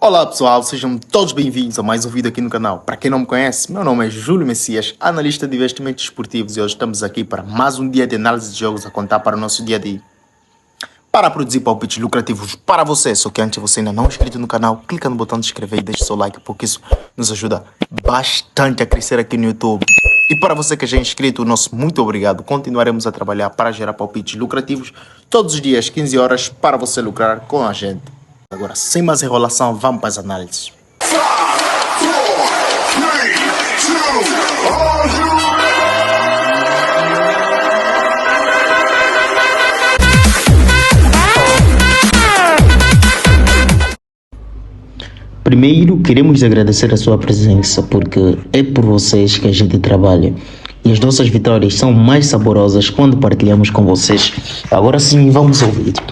Olá pessoal, sejam todos bem-vindos a mais um vídeo aqui no canal. Para quem não me conhece, meu nome é Júlio Messias, analista de investimentos esportivos, e hoje estamos aqui para mais um dia de análise de jogos a contar para o nosso dia a dia. Para produzir palpites lucrativos para você, só que antes você ainda não é inscrito no canal, clica no botão de inscrever e deixe seu like, porque isso nos ajuda bastante a crescer aqui no YouTube. E para você que já é inscrito, nosso muito obrigado. Continuaremos a trabalhar para gerar palpites lucrativos todos os dias, 15 horas, para você lucrar com a gente. Agora, sem mais enrolação, vamos para as análises. Primeiro, queremos agradecer a sua presença, porque é por vocês que a gente trabalha. E as nossas vitórias são mais saborosas quando partilhamos com vocês. Agora sim, vamos ao vídeo.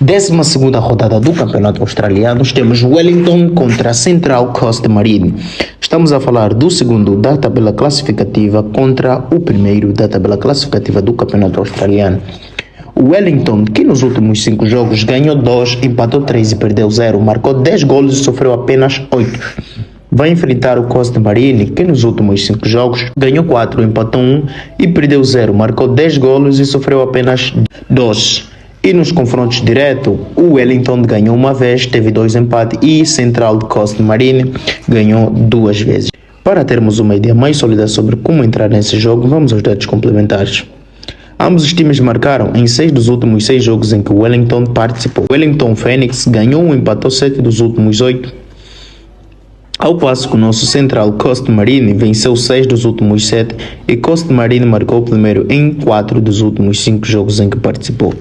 12ª rodada do Campeonato Australiano, temos Wellington contra Central Coast Marine. Estamos a falar do segundo da tabela classificativa contra o primeiro da tabela classificativa do Campeonato Australiano. O Wellington, que nos últimos 5 jogos ganhou 2, empatou 3 e perdeu 0, marcou 10 golos e sofreu apenas 8. Vai enfrentar o Coast Marine, que nos últimos 5 jogos ganhou 4, empatou 1 e perdeu 0, marcou 10 golos e sofreu apenas 2. E nos confrontos diretos, o Wellington ganhou uma vez, teve 2 empates, e Central Coast Marine ganhou 2 vezes. Para termos uma ideia mais sólida sobre como entrar nesse jogo, vamos aos dados complementares. Ambos os times marcaram em 6 dos últimos 6 jogos em que o Wellington participou. O Wellington Phoenix ganhou 1 e empatou 7 dos últimos 8. Ao passo que o nosso Central Coast Marine venceu 6 dos últimos 7 e Coast Marine marcou primeiro em 4 dos últimos 5 jogos em que participou.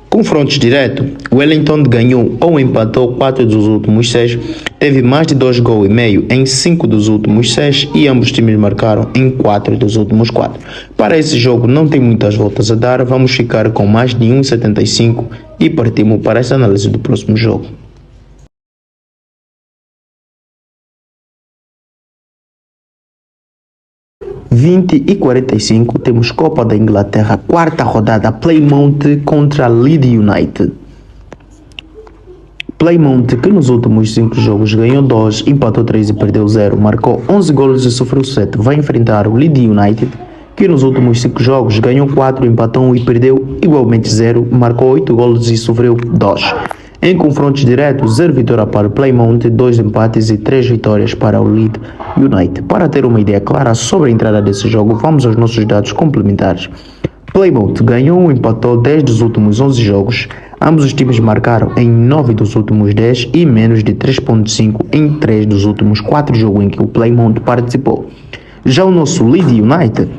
Confrontos diretos, Wellington ganhou ou empatou 4 dos últimos 6, teve mais de 2,5 gols em 5 dos últimos 6 e ambos times marcaram em 4 dos últimos 4. Para esse jogo não tem muitas voltas a dar, vamos ficar com mais de 1,75 e partimos para essa análise do próximo jogo. Às 20h45 temos Copa da Inglaterra, quarta rodada, Plymouth contra Leeds United. Plymouth, que nos últimos 5 jogos ganhou 2, empatou 3 e perdeu 0, marcou 11 golos e sofreu 7. Vai enfrentar o Leeds United, que nos últimos 5 jogos ganhou 4, empatou 1 e perdeu igualmente 0, marcou 8 golos e sofreu 2. Em confrontos diretos, 0 vitória para o Plymouth, 2 empates e 3 vitórias para o Leeds United. Para ter uma ideia clara sobre a entrada desse jogo, vamos aos nossos dados complementares. Plymouth ganhou ou empatou 10 dos últimos 11 jogos. Ambos os times marcaram em 9 dos últimos 10 e menos de 3.5 em 3 dos últimos 4 jogos em que o Plymouth participou. Já o nosso Leeds United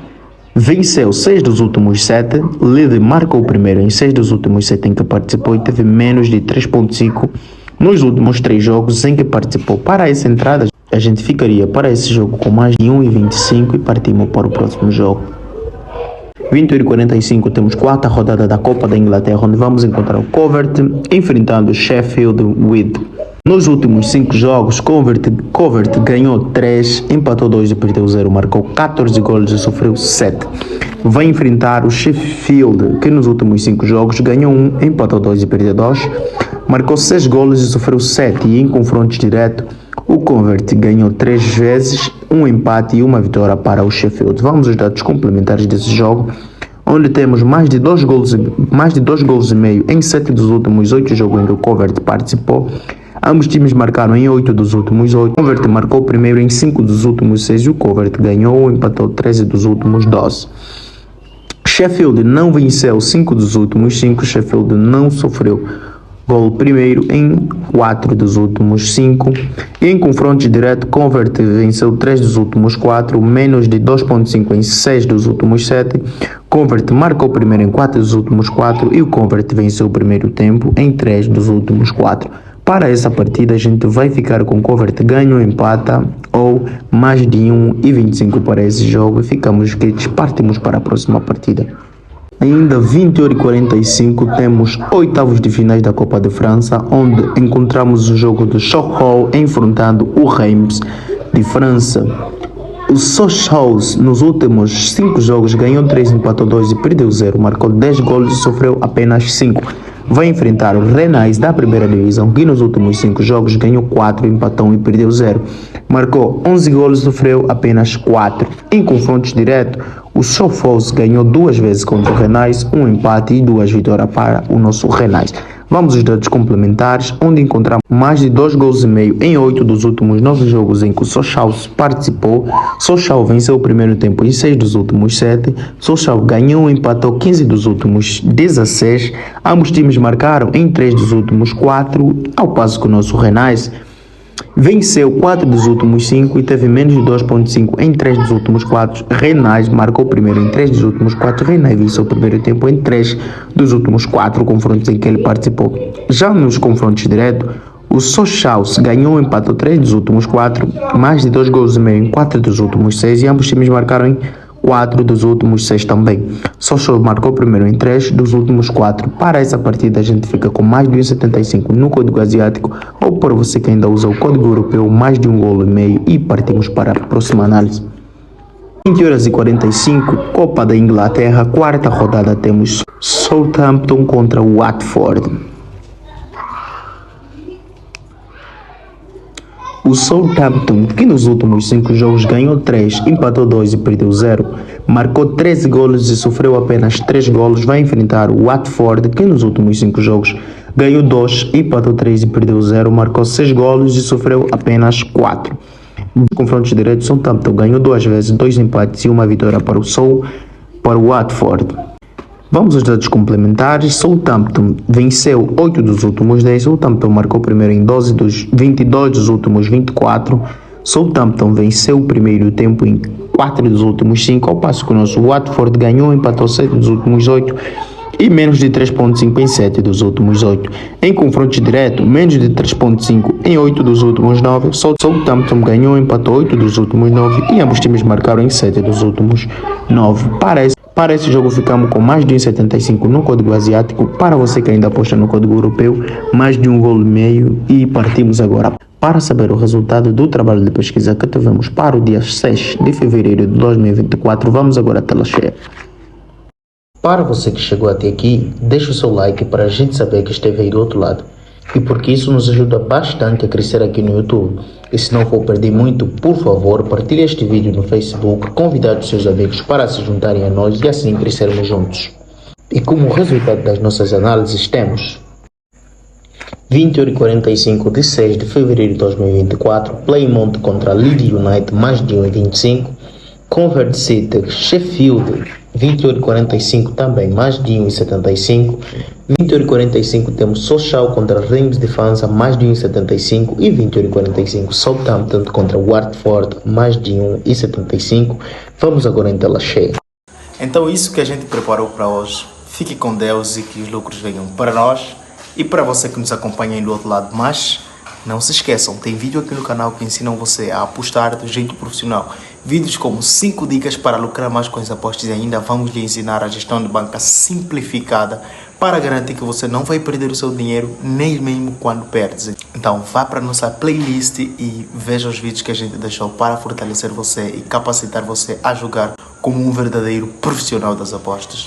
venceu 6 dos últimos 7, Leeds marcou o primeiro em 6 dos últimos 7 em que participou e teve menos de 3.5 nos últimos 3 jogos em que participou. Para essa entrada, a gente ficaria para esse jogo com mais de 1,25 e partimos para o próximo jogo. 21h45 temos quarta rodada da Copa da Inglaterra, onde vamos encontrar o Coventry enfrentando o Sheffield Wednesday. Nos últimos 5 jogos, Coventry ganhou 3, empatou 2 e perdeu 0, marcou 14 golos e sofreu 7. Vai enfrentar o Sheffield, que nos últimos 5 jogos ganhou 1, empatou 2 e perdeu 2, marcou 6 golos e sofreu 7. E em confrontos diretos, o Coventry ganhou 3 vezes, 1 empate e 1 vitória para o Sheffield. Vamos aos dados complementares desse jogo, onde temos mais de 2 golos e meio em 7 dos últimos 8 jogos em que o Coventry participou. Ambos times marcaram em 8 dos últimos 8. O Coventry marcou primeiro em 5 dos últimos 6 e o Coventry ganhou ou empatou 13 dos últimos 12. Sheffield não venceu 5 dos últimos 5. Sheffield não sofreu gol primeiro em 4 dos últimos 5. E em confrontos diretos, Coventry venceu 3 dos últimos 4, menos de 2.5 em 6 dos últimos 7. Coventry marcou primeiro em 4 dos últimos 4 e o Coventry venceu o primeiro tempo em 3 dos últimos 4. Para essa partida, a gente vai ficar com Coventry ganho ou empata ou mais de 1,25 para esse jogo e ficamos quites, partimos para a próxima partida. Ainda 20h45 temos oitavos de finais da Copa de França, onde encontramos o jogo do Sochaux enfrentando o Reims de França. O Sochaux nos últimos 5 jogos ganhou 3, empatou 2 e perdeu 0, marcou 10 golos e sofreu apenas 5. vai enfrentar o Renais da primeira divisão, que nos últimos 5 jogos ganhou 4, empatou e perdeu 0. Marcou 11 golos e sofreu apenas 4. Em confrontos diretos, o Sofos ganhou 2 vezes contra o Renais, um empate e 2 vitórias para o nosso Renais. Vamos aos dados complementares, onde encontramos mais de 2 gols e meio em 8 dos últimos 9 jogos em que o Sochaux participou. Sochaux venceu o primeiro tempo em 6 dos últimos 7. Sochaux ganhou e empatou 15 dos últimos 16. Ambos times marcaram em 3 dos últimos 4, ao passo que o nosso Renais venceu 4 dos últimos 5 e teve menos de 2.5 em 3 dos últimos 4. Renais marcou primeiro em 3 dos últimos 4. Renais venceu o primeiro tempo em 3 dos últimos 4 confrontos em que ele participou. Já nos confrontos diretos, o Sochaux ganhou e empatou 3 dos últimos 4, mais de 2 gols e meio em 4 dos últimos 6 e ambos times marcaram em 4 dos últimos 6 também. Sochaux marcou primeiro em 3 dos últimos 4. Para essa partida a gente fica com mais de 1,75 no código asiático, ou para você que ainda usa o código europeu, mais de 1 golo e meio, e partimos para a próxima análise. 20h45, Copa da Inglaterra, quarta rodada, temos Southampton contra o Watford. O Southampton, que nos últimos 5 jogos ganhou 3, empatou 2 e perdeu 0, marcou 13 golos e sofreu apenas 3 golos, vai enfrentar o Watford, que nos últimos 5 jogos ganhou 2, empatou 3 e perdeu 0, marcou 6 golos e sofreu apenas 4. Nos confrontos diretos, Southampton ganhou 2 vezes, 2 empates e 1 vitória para o Watford. Vamos aos dados complementares. Southampton venceu 8 dos últimos 10. Southampton marcou primeiro em 12 dos 22 dos últimos 24. Southampton venceu o primeiro tempo em 4 dos últimos 5, ao passo que o nosso Watford ganhou e empatou 7 dos últimos 8 e menos de 3.5 em 7 dos últimos 8. Em confrontos diretos, menos de 3.5 em 8 dos últimos 9. Southampton ganhou e empatou 8 dos últimos 9 e ambos times marcaram em 7 dos últimos 9. Para esse jogo ficamos com mais de 1,75 no código asiático. Para você que ainda aposta no código europeu, mais de 1 golo e meio, e partimos agora para saber o resultado do trabalho de pesquisa que tivemos para o dia 6 de fevereiro de 2024. Vamos agora à tela cheia. Para você que chegou até aqui, deixa o seu like para a gente saber que esteve aí do outro lado, e porque isso nos ajuda bastante a crescer aqui no YouTube. E se não for perder muito, por favor, partilhe este vídeo no Facebook, convidar os seus amigos para se juntarem a nós e assim crescermos juntos. E como resultado das nossas análises temos 20h45 de 6 de fevereiro de 2024, Plymouth contra Leeds United, mais de 1,25, Convert City, Sheffield, 20h45 também, mais de 1,75. 20h45 temos Sochaux contra Reims de França, mais de 1,75. E 20h45 Southampton contra Watford, mais de 1,75. Vamos agora em tela cheia. Então isso que a gente preparou para hoje. Fique com Deus e que os lucros venham para nós e para você que nos acompanha aí do outro lado. Mas não se esqueçam, tem vídeo aqui no canal que ensinam você a apostar do jeito profissional. Vídeos como 5 dicas para lucrar mais com as apostas e ainda vamos lhe ensinar a gestão de banca simplificada para garantir que você não vai perder o seu dinheiro nem mesmo quando perdes. Então vá para a nossa playlist e veja os vídeos que a gente deixou para fortalecer você e capacitar você a jogar como um verdadeiro profissional das apostas.